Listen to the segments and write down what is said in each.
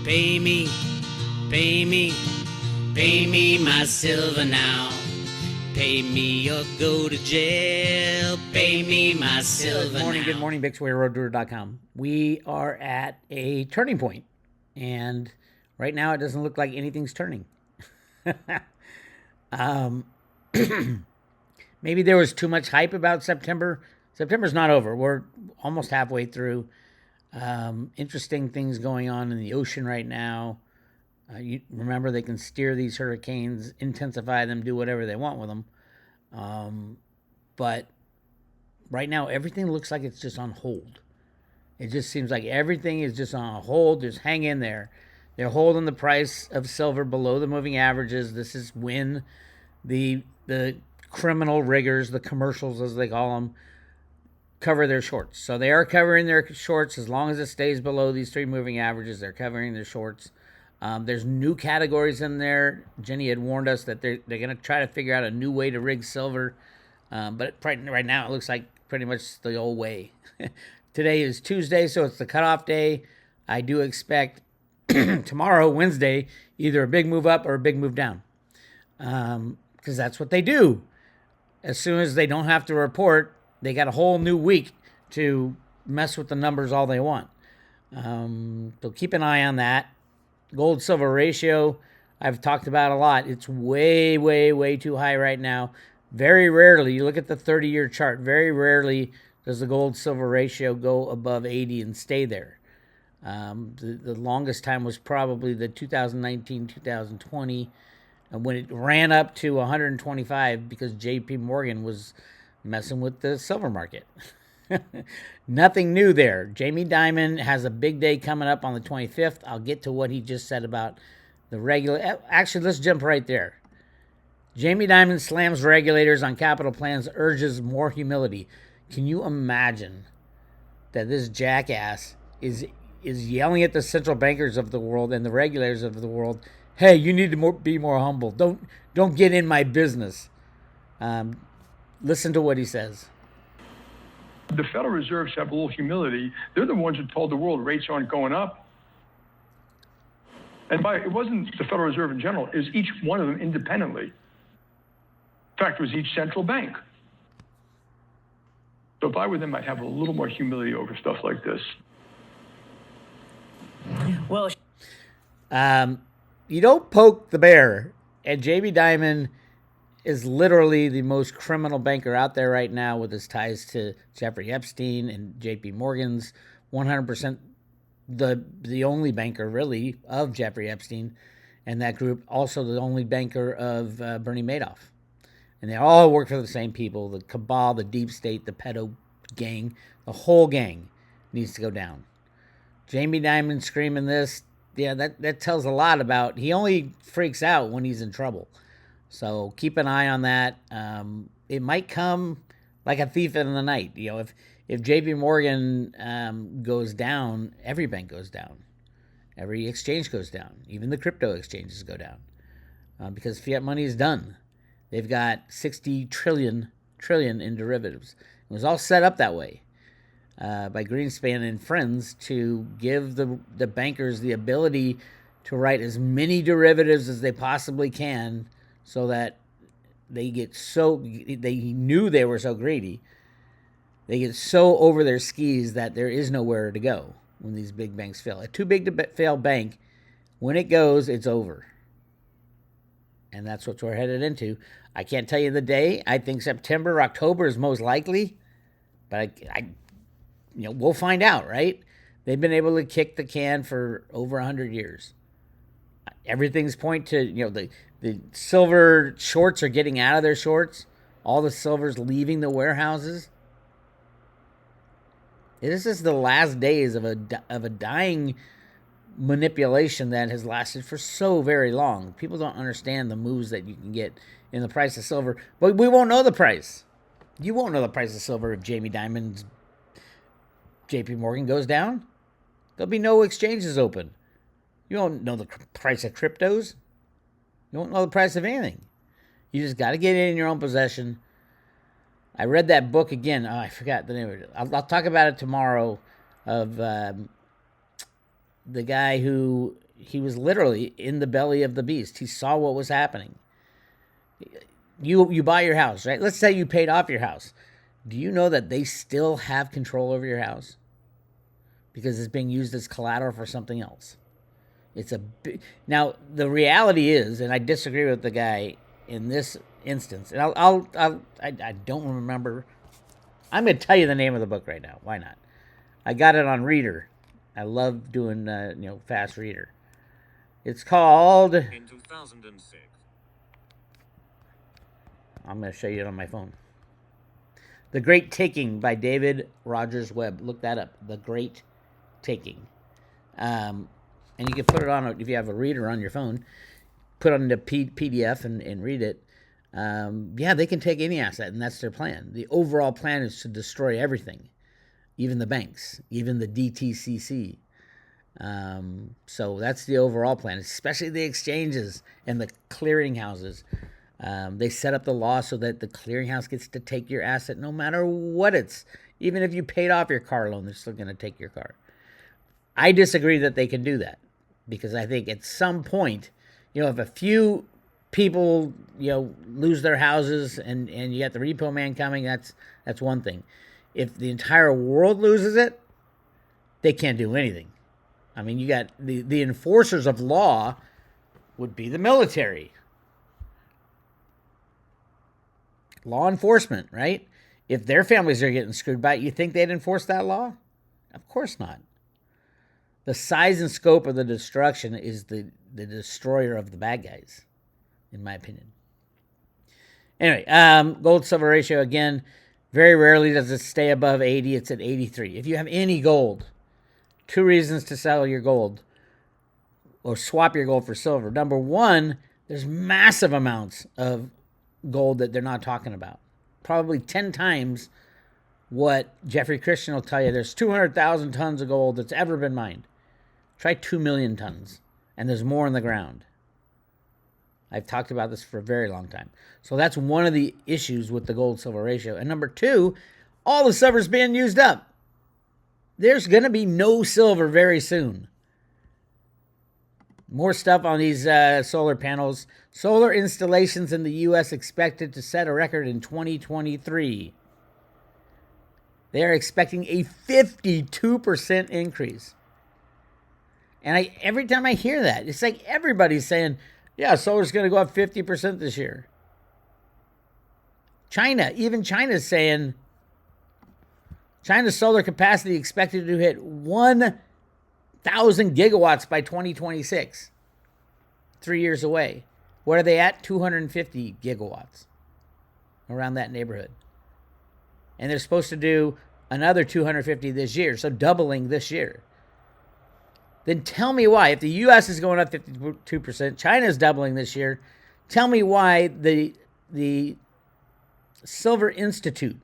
Pay me, pay me, pay me my silver now. Pay me or go to jail. Pay me my silver now. Good morning, Bix Weir, roadtour.com. We are at a turning point, and right now it doesn't look like anything's turning. Maybe there was too much hype about September. September's not over. We're almost halfway through. Interesting things going on in the ocean right now. You remember, they can steer these hurricanes, intensify them, do whatever they want with them. But right now, everything looks like it's just on hold. It just seems like everything is just on hold. Just hang in there. They're holding the price of silver below the moving averages. This is when the criminal riggers, the commercials as they call them, cover their shorts. So they are covering their shorts as long as it stays below these three moving averages. They're covering their shorts. There's new categories in there. Jenny had warned us that they're going to try to figure out a new way to rig silver. But right now it looks like pretty much the old way. Today is Tuesday, so it's the cutoff day. I do expect tomorrow, Wednesday, either a big move up or a big move down. Because that's what they do. As soon as they don't have to report, they got a whole new week to mess with the numbers all they want. So keep an eye on that. Gold-silver ratio, I've talked about a lot. It's way, way, way too high right now. Very rarely, you look at the 30-year chart, very rarely does the gold-silver ratio go above 80 and stay there. The longest time was probably the 2019-2020, when it ran up to 125 because J.P. Morgan was messing with the silver market. Nothing new there. Jamie Dimon has a big day coming up on the 25th. I'll get to what he just said about the regular. Actually, let's jump right there. Jamie Dimon slams regulators on capital plans, urges more humility. Can you imagine that this jackass is yelling at the central bankers of the world and the regulators of the world, hey, you need to be more humble. Don't get in my business. Listen to what he says. The Federal Reserve should have a little humility. They're the ones who told the world rates aren't going up. And it wasn't the Federal Reserve in general. It was each one of them independently. In fact, it was each central bank. So if I were them, I'd have a little more humility over stuff like this. Well, you don't poke the bear. And Jamie Dimon is literally the most criminal banker out there right now, with his ties to Jeffrey Epstein and J.P. Morgan's 100% the only banker, really, of Jeffrey Epstein and that group. Also the only banker of Bernie Madoff. And they all work for the same people, the cabal, the deep state, the pedo gang. The whole gang needs to go down. Jamie Dimon screaming this, yeah, that tells a lot about, he only freaks out when he's in trouble. So keep an eye on that. It might come like a thief in the night. You know, if J.P. Morgan goes down, every bank goes down. Every exchange goes down. Even the crypto exchanges go down because fiat money is done. They've got 60 trillion in derivatives. It was all set up that way by Greenspan and friends to give the bankers the ability to write as many derivatives as they possibly can, so that they knew they were so greedy. They get so over their skis that there is nowhere to go when these big banks fail. A too big to fail bank, when it goes, it's over. And that's what we're headed into. I can't tell you the day. I think September, October is most likely. But we'll find out, right? They've been able to kick the can for over 100 years. Everything's point to, the silver shorts are getting out of their shorts. All the silver's leaving the warehouses. This is the last days of a dying manipulation that has lasted for so very long. People don't understand the moves that you can get in the price of silver. But we won't know the price. You won't know the price of silver if Jamie Dimon's J.P. Morgan goes down. There'll be no exchanges open. You don't know the price of cryptos. You don't know the price of anything. You just got to get it in your own possession. I read that book again. Oh, I forgot the name of it. I'll talk about it tomorrow, of the guy who he was literally in the belly of the beast. He saw what was happening. You buy your house, right? Let's say you paid off your house. Do you know that they still have control over your house? Because it's being used as collateral for something else. Now, the reality is, and I disagree with the guy in this instance, and I don't remember. I'm going to tell you the name of the book right now. Why not? I got it on Reader. I love doing, fast Reader. It's called... In 2006. I'm going to show you it on my phone. The Great Taking by David Rogers Webb. Look that up. The Great Taking. And you can put it on, if you have a reader on your phone, put it on the PDF and read it. They can take any asset, and that's their plan. The overall plan is to destroy everything, even the banks, even the DTCC. So that's the overall plan, especially the exchanges and the clearinghouses. They set up the law so that the clearinghouse gets to take your asset no matter what even if you paid off your car loan, they're still going to take your car. I disagree that they can do that, because I think at some point, if a few people, lose their houses and you got the repo man coming, that's one thing. If the entire world loses it, they can't do anything. I mean, you got the enforcers of law would be the military. Law enforcement, right? If their families are getting screwed by it, you think they'd enforce that law? Of course not. The size and scope of the destruction is the destroyer of the bad guys, in my opinion. Anyway, gold silver ratio, again, very rarely does it stay above 80. It's at 83. If you have any gold, 2 reasons to sell your gold or swap your gold for silver. Number one, there's massive amounts of gold that they're not talking about. Probably 10 times what Jeffrey Christian will tell you. There's 200,000 tons of gold that's ever been mined. Try 2 million tons, and there's more in the ground. I've talked about this for a very long time. So that's one of the issues with the gold-silver ratio. And number two, all the silver's being used up. There's going to be no silver very soon. More stuff on these solar panels. Solar installations in the U.S. expected to set a record in 2023. They are expecting a 52% increase. And every time I hear that, it's like everybody's saying, yeah, solar's going to go up 50% this year. Even China's saying China's solar capacity expected to hit 1,000 gigawatts by 2026. 3 years away. What are they at? 250 gigawatts. Around that neighborhood. And they're supposed to do another 250 this year, so doubling this year. Then tell me why, if the U.S. is going up 52%, China is doubling this year, tell me why the Silver Institute,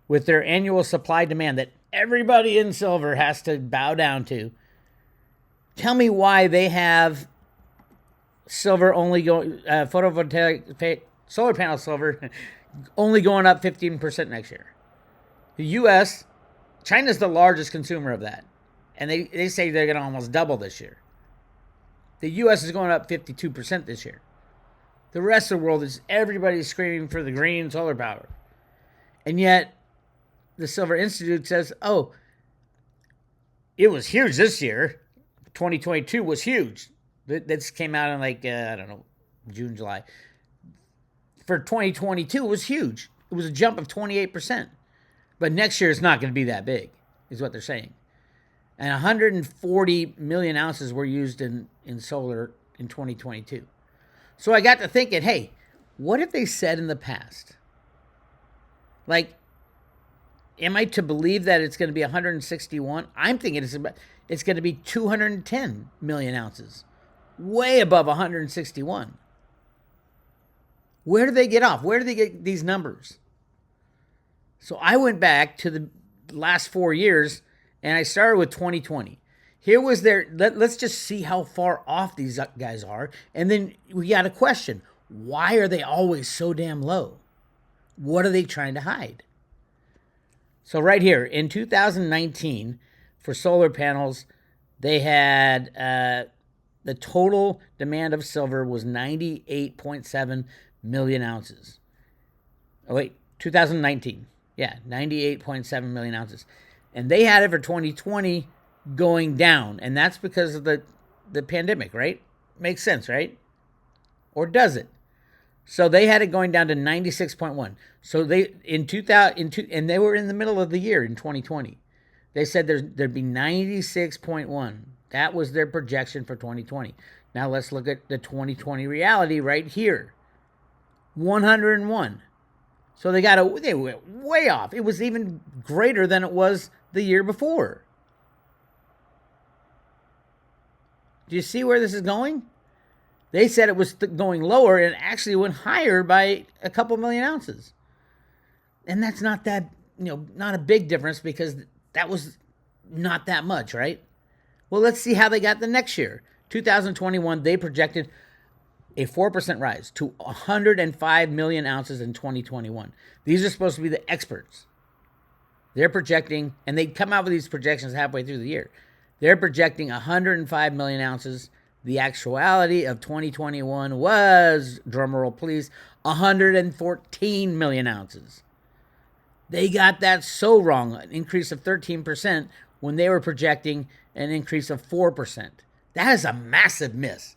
with their annual supply demand that everybody in silver has to bow down to, tell me why they have silver only going, photovoltaic, solar panel silver only going up 15% next year. The U.S., China's the largest consumer of that. And they say they're going to almost double this year. The U.S. is going up 52% this year. The rest of the world everybody's screaming for the green solar power. And yet, the Silver Institute says, it was huge this year. 2022 was huge. This came out in June, July. For 2022, it was huge. It was a jump of 28%. But next year, it's not going to be that big, is what they're saying. And 140 million ounces were used in solar in 2022. So I got to thinking, hey, what have they said in the past? Am I to believe that it's going to be 161? I'm thinking it's going to be 210 million ounces. Way above 161. Where do they get off? Where do they get these numbers? So I went back to the last 4 years, and I started with 2020. Here was let's just see how far off these guys are. And then we got a question. Why are they always so damn low? What are they trying to hide? So right here, in 2019, for solar panels, they had the total demand of silver was 98.7 million ounces. Oh, wait, 2019. Yeah, 98.7 million ounces. And they had it for 2020 going down. And that's because of the pandemic, right? Makes sense, right? Or does it? So they had it going down to 96.1. So they and they were in the middle of the year in 2020. They said there'd be 96.1. That was their projection for 2020. Now let's look at the 2020 reality right here. 101. So they went way off. It was even greater than it was the year before. Do you see where this is going? They said it was going lower and actually went higher by a couple million ounces. And that's not that, not a big difference because that was not that much, right? Well, let's see how they got the next year. 2021, they projected a 4% rise to 105 million ounces in 2021. These are supposed to be the experts. They're projecting, and they come out with these projections halfway through the year. They're projecting 105 million ounces. The actuality of 2021 was, drumroll please, 114 million ounces. They got that so wrong, an increase of 13% when they were projecting an increase of 4%. That is a massive miss.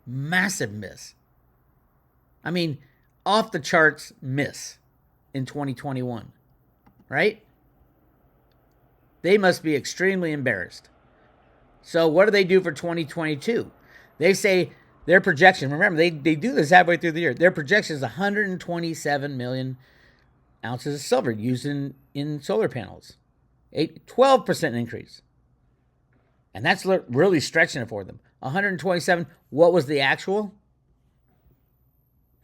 Massive miss. I mean, off the charts miss in 2021, right? They must be extremely embarrassed. So what do they do for 2022? They say their projection, remember, they do this halfway through the year. Their projection is 127 million ounces of silver used in solar panels. A 12% increase. And that's really stretching it for them. 127, what was the actual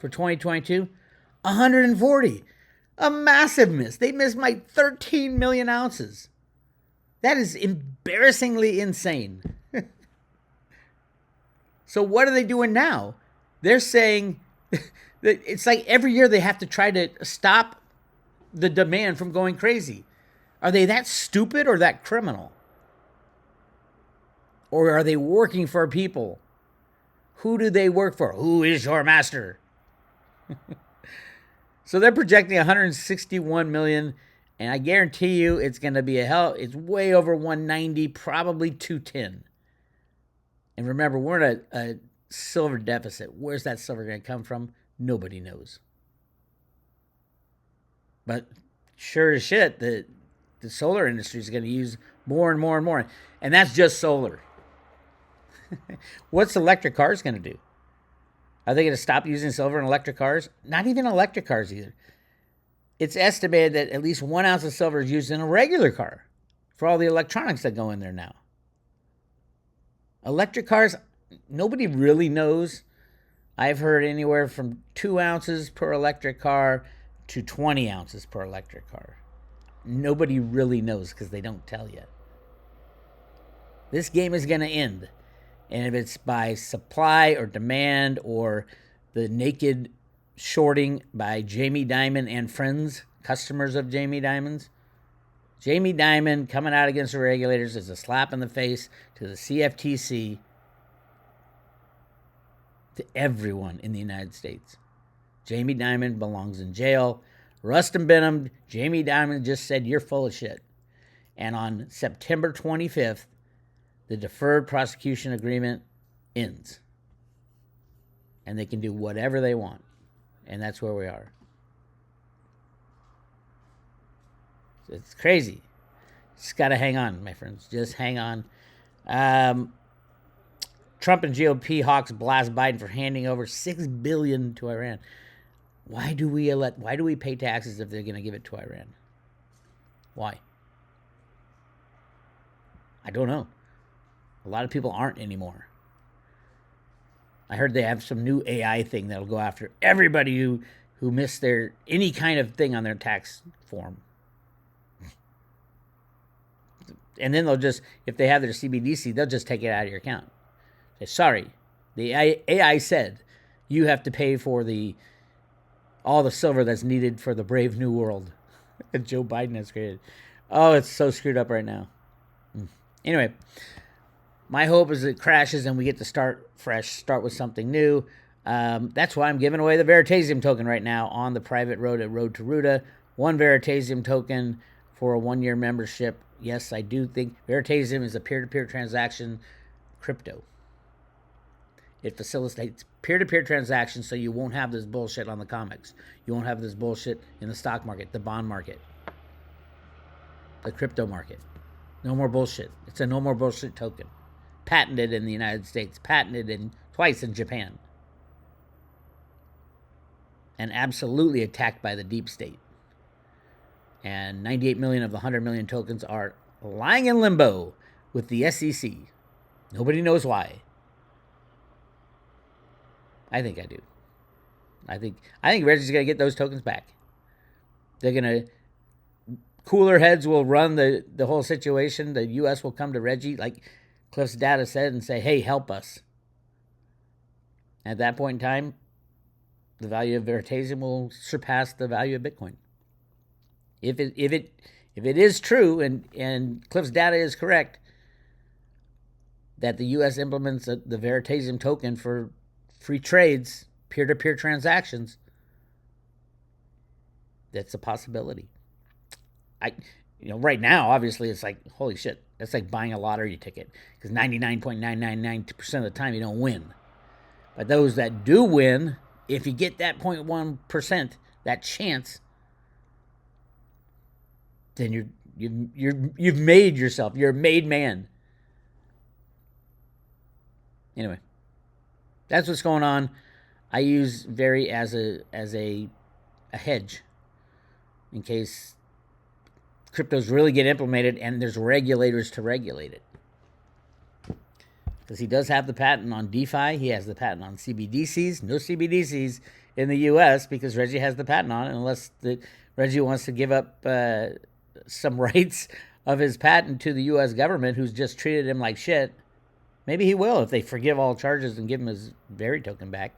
for 2022? 140. A massive miss. They missed by 13 million ounces. That is embarrassingly insane. So what are they doing now? They're saying that it's like every year they have to try to stop the demand from going crazy. Are they that stupid or that criminal? Or are they working for people? Who do they work for? Who is your master? So they're projecting 161 million, and I guarantee you it's going to be it's way over 190, probably 210. And remember, we're in a silver deficit. Where's that silver going to come from? Nobody knows. But sure as shit, the solar industry is going to use more and more and more. And that's just solar. What's electric cars going to do? Are they going to stop using silver in electric cars? Not even electric cars either. It's estimated that at least 1 ounce of silver is used in a regular car for all the electronics that go in there now. Electric cars, nobody really knows. I've heard anywhere from 2 ounces per electric car to 20 ounces per electric car. Nobody really knows because they don't tell you. This game is going to end. And if it's by supply or demand or the naked shorting by Jamie Dimon and friends, customers of Jamie Dimon's, Jamie Dimon coming out against the regulators is a slap in the face to the CFTC, to everyone in the United States. Jamie Dimon belongs in jail. Rustin Benham, Jamie Dimon just said, you're full of shit. And on September 25th, the deferred prosecution agreement ends. And they can do whatever they want. And that's where we are. It's crazy. Just got to hang on, my friends. Just hang on. Trump and GOP hawks blast Biden for handing over $6 billion to Iran. Why do we pay taxes if they're going to give it to Iran? Why? I don't know. A lot of people aren't anymore. I heard they have some new AI thing that'll go after everybody who missed any kind of thing on their tax form. And then they'll just, if they have their CBDC, they'll just take it out of your account. Say, sorry, the AI said you have to pay for all the silver that's needed for the brave new world that Joe Biden has created. Oh, it's so screwed up right now. Anyway, My hope is it crashes and we get to start fresh, start with something new. That's why I'm giving away the Veritasium token right now on the private road at Road to Ruta. 1 Veritasium token for a 1-year membership. Yes, I do think Veritasium is a peer-to-peer transaction crypto. It facilitates peer-to-peer transactions so you won't have this bullshit on the comics. You won't have this bullshit in the stock market, the bond market, the crypto market. No more bullshit. It's a no more bullshit token. Patented in the United States, patented twice in Japan, and absolutely attacked by the deep state. And 98 million of the 100 million tokens are lying in limbo with the SEC. Nobody knows why. I think I do. I think Reggie's gonna get those tokens back. They're gonna cooler heads will run the whole situation. The U.S. will come to Reggie, like Cliff's data said, and say, "Hey, help us." At that point in time, the value of Veritasium will surpass the value of Bitcoin. If it is true and Cliff's data is correct that the U.S. implements the Veritasium token for free trades, peer-to-peer transactions, that's a possibility. Right now, obviously, it's like, holy shit, that's like buying a lottery ticket, because 99.999% of the time you don't win. But those that do win, if you get that 0.1%, that chance, then you've made yourself. You're a made man. Anyway, that's what's going on. I use Veri as a hedge in case cryptos really get implemented and there's regulators to regulate it. Because he does have the patent on DeFi. He has the patent on CBDCs. No CBDCs in the U.S. because Reggie has the patent on it, unless Reggie wants to give up some rights of his patent to the U.S. government, who's just treated him like shit. Maybe he will if they forgive all charges and give him his Veri token back.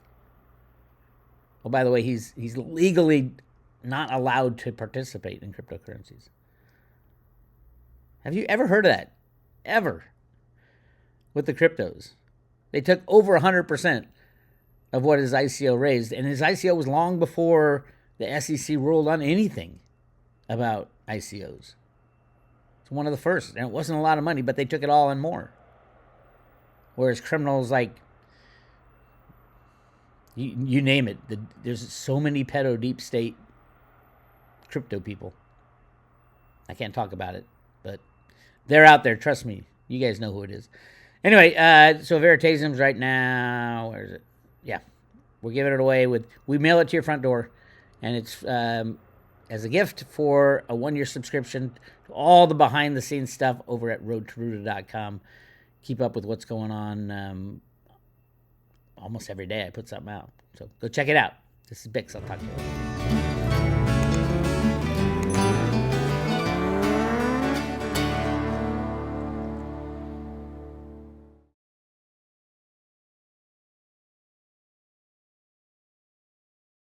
Well, by the way, he's legally not allowed to participate in cryptocurrencies. Have you ever heard of that? Ever? With the cryptos. They took over 100% of what his ICO raised, and his ICO was long before the SEC ruled on anything about ICOs. It's one of the first, and it wasn't a lot of money, but they took it all and more. Whereas criminals like, you name it, there's so many pedo deep state crypto people. I can't talk about it, but they're out there. Trust me. You guys know who it is. Anyway, so Veritasium's right now, where is it? Yeah, we're giving it away we mail it to your front door, and it's as a gift for a 1-year subscription to all the behind-the-scenes stuff over at roadtoruta.com. Keep up with what's going on. Almost every day I put something out. So go check it out. This is Bix. I'll talk to you later.